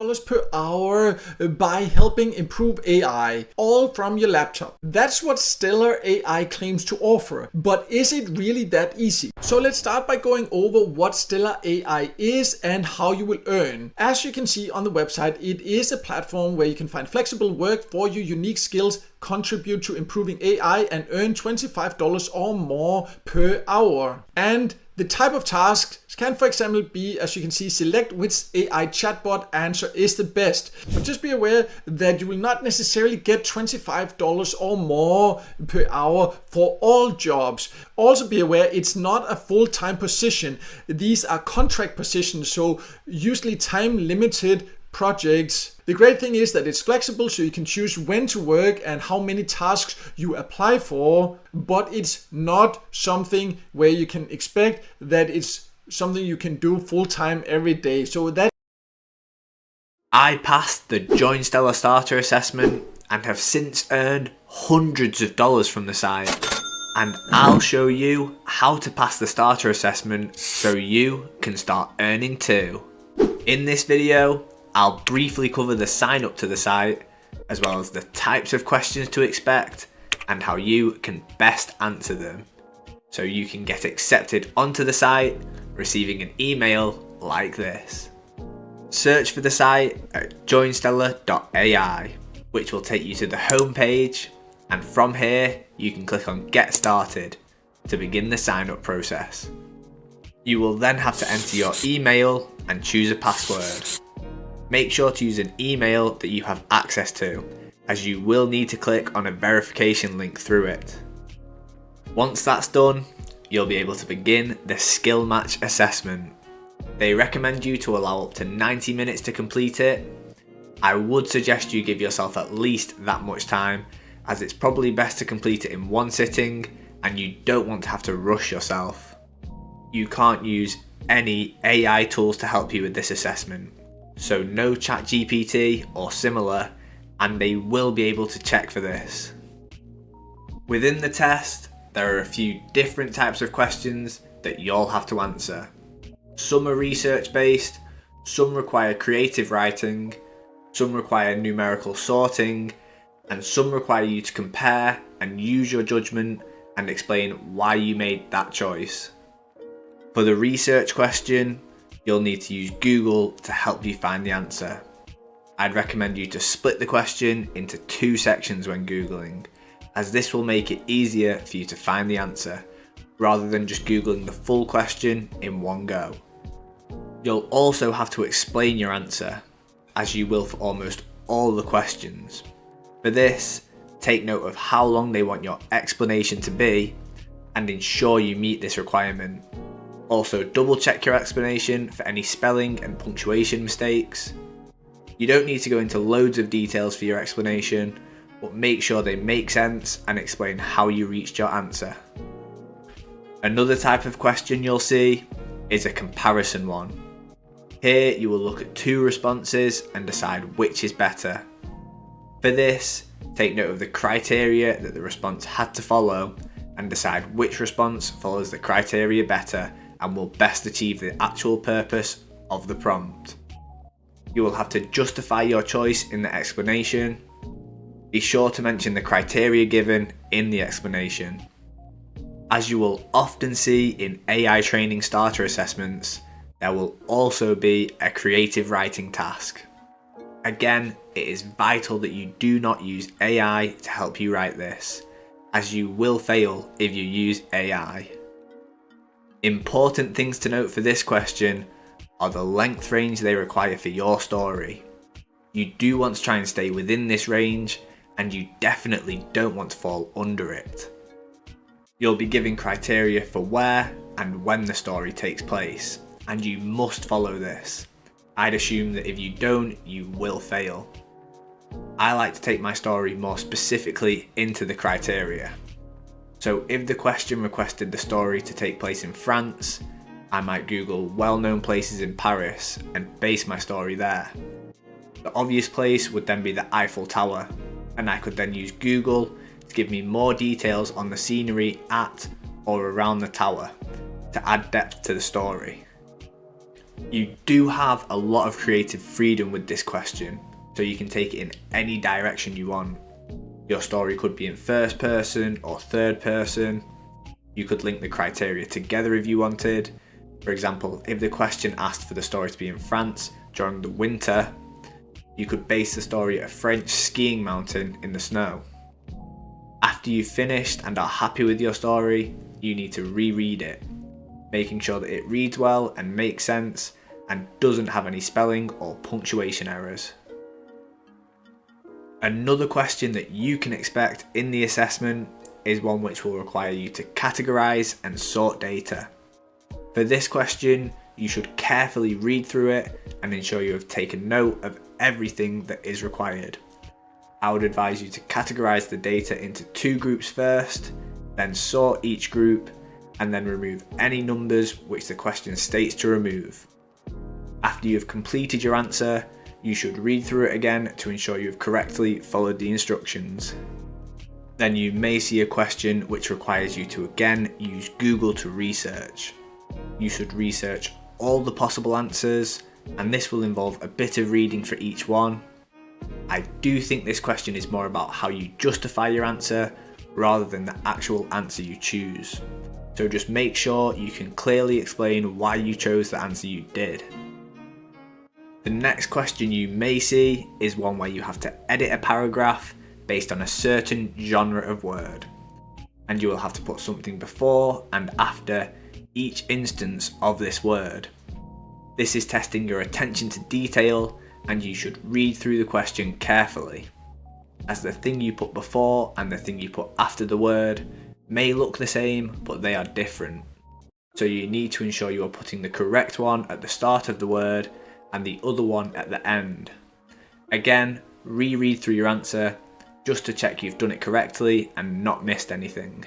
per hour by helping improve AI, all from your laptop. That's what Stellar AI claims to offer, but is it really that easy? So let's start by going over what Stellar AI is and how you will earn. As you can see on the website, it is a platform where you can find flexible work for your unique skills, contribute to improving AI, and earn $25 or more per hour. And the type of tasks can, for example, be, as you can see, select which AI chatbot answer is the best. But just be aware that you will not necessarily get $25 or more per hour for all jobs. Also be aware it's not a full-time position. These are contract positions, so usually time-limited projects. The great thing is that it's flexible, so you can choose when to work and how many tasks you apply for, but it's not something where you can expect that it's something you can do full-time every day. So that I passed the Join Stellar Starter assessment and have since earned hundreds of dollars from the site. And I'll show you how to pass the starter assessment so you can start earning too. In this video, I'll briefly cover the sign up to the site, as well as the types of questions to expect and how you can best answer them, so you can get accepted onto the site, receiving an email like this. Search for the site at joinstellar.ai, which will take you to the home page, and from here you can click on Get Started to begin the sign up process. You will then have to enter your email and choose a password. Make sure to use an email that you have access to, as you will need to click on a verification link through it. Once that's done, you'll be able to begin the skill match assessment. They recommend you to allow up to 90 minutes to complete it. I would suggest you give yourself at least that much time, as it's probably best to complete it in one sitting and you don't want to have to rush yourself. You can't use any AI tools to help you with this assessment, so no ChatGPT or similar, and they will be able to check for this. Within the test, there are a few different types of questions that you'll have to answer. Some are research based, some require creative writing, some require numerical sorting, and some require you to compare and use your judgment and explain why you made that choice. For the research question, you'll need to use Google to help you find the answer. I'd recommend you to split the question into two sections when Googling, as this will make it easier for you to find the answer, rather than just Googling the full question in one go. You'll also have to explain your answer, as you will for almost all the questions. For this, take note of how long they want your explanation to be, and ensure you meet this requirement. Also, double check your explanation for any spelling and punctuation mistakes. You don't need to go into loads of details for your explanation, but make sure they make sense and explain how you reached your answer. Another type of question you'll see is a comparison one. Here you will look at two responses and decide which is better. For this, take note of the criteria that the response had to follow and decide which response follows the criteria better and will best achieve the actual purpose of the prompt. You will have to justify your choice in the explanation. Be sure to mention the criteria given in the explanation. As you will often see in AI training starter assessments, there will also be a creative writing task. Again, it is vital that you do not use AI to help you write this, as you will fail if you use AI. Important things to note for this question are the length range they require for your story. You do want to try and stay within this range, and you definitely don't want to fall under it. You'll be given criteria for where and when the story takes place, and you must follow this. I'd assume that if you don't, you will fail. I like to take my story more specifically into the criteria. So if the question requested the story to take place in France, I might Google well-known places in Paris and base my story there. The obvious place would then be the Eiffel Tower, and I could then use Google to give me more details on the scenery at or around the tower to add depth to the story. You do have a lot of creative freedom with this question, so you can take it in any direction you want. Your story could be in first person or third person. You could link the criteria together if you wanted. For example, if the question asked for the story to be in France during the winter, you could base the story at a French skiing mountain in the snow. After you've finished and are happy with your story, you need to reread it, making sure that it reads well and makes sense and doesn't have any spelling or punctuation errors. Another question that you can expect in the assessment is one which will require you to categorize and sort data. For this question, you should carefully read through it and ensure you have taken note of everything that is required. I would advise you to categorize the data into 2 groups first, then sort each group, and then remove any numbers which the question states to remove. After you have completed your answer, you should read through it again to ensure you have correctly followed the instructions. Then you may see a question which requires you to again use Google to research. You should research all the possible answers, and this will involve a bit of reading for each one. I do think this question is more about how you justify your answer rather than the actual answer you choose. So just make sure you can clearly explain why you chose the answer you did. The next question you may see is one where you have to edit a paragraph based on a certain genre of word, and you will have to put something before and after each instance of this word. This is testing your attention to detail, and you should read through the question carefully, as the thing you put before and the thing you put after the word may look the same, but they are different. So you need to ensure you are putting the correct one at the start of the word and the other one at the end. Again, reread through your answer just to check you've done it correctly and not missed anything.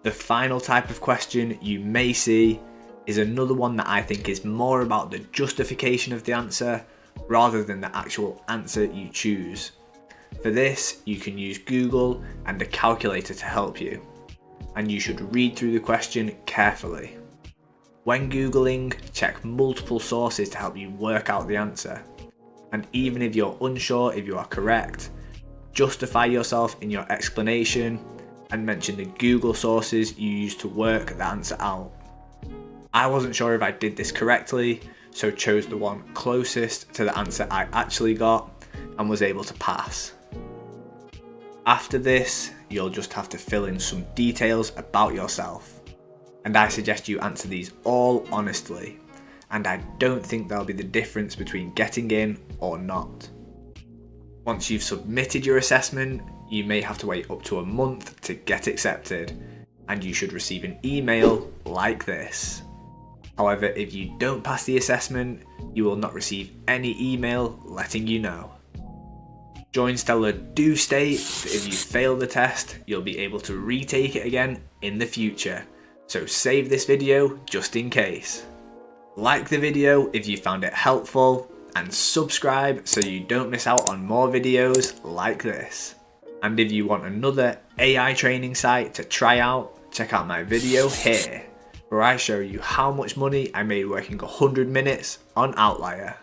The final type of question you may see is another one that I think is more about the justification of the answer rather than the actual answer you choose. For this, you can use Google and a calculator to help you, and you should read through the question carefully. When Googling, check multiple sources to help you work out the answer, and even if you're unsure if you are correct, justify yourself in your explanation and mention the Google sources you used to work the answer out. I wasn't sure if I did this correctly, so chose the one closest to the answer I actually got and was able to pass. After this, you'll just have to fill in some details about yourself, and I suggest you answer these all honestly, and I don't think there'll be the difference between getting in or not. Once you've submitted your assessment, you may have to wait up to a month to get accepted, and you should receive an email like this. However, if you don't pass the assessment, you will not receive any email letting you know. Join Stellar do state that if you fail the test, you'll be able to retake it again in the future, so save this video just in case. Like the video if you found it helpful, and subscribe so you don't miss out on more videos like this. And if you want another AI training site to try out, check out my video here, where I show you how much money I made working 100 minutes on Outlier.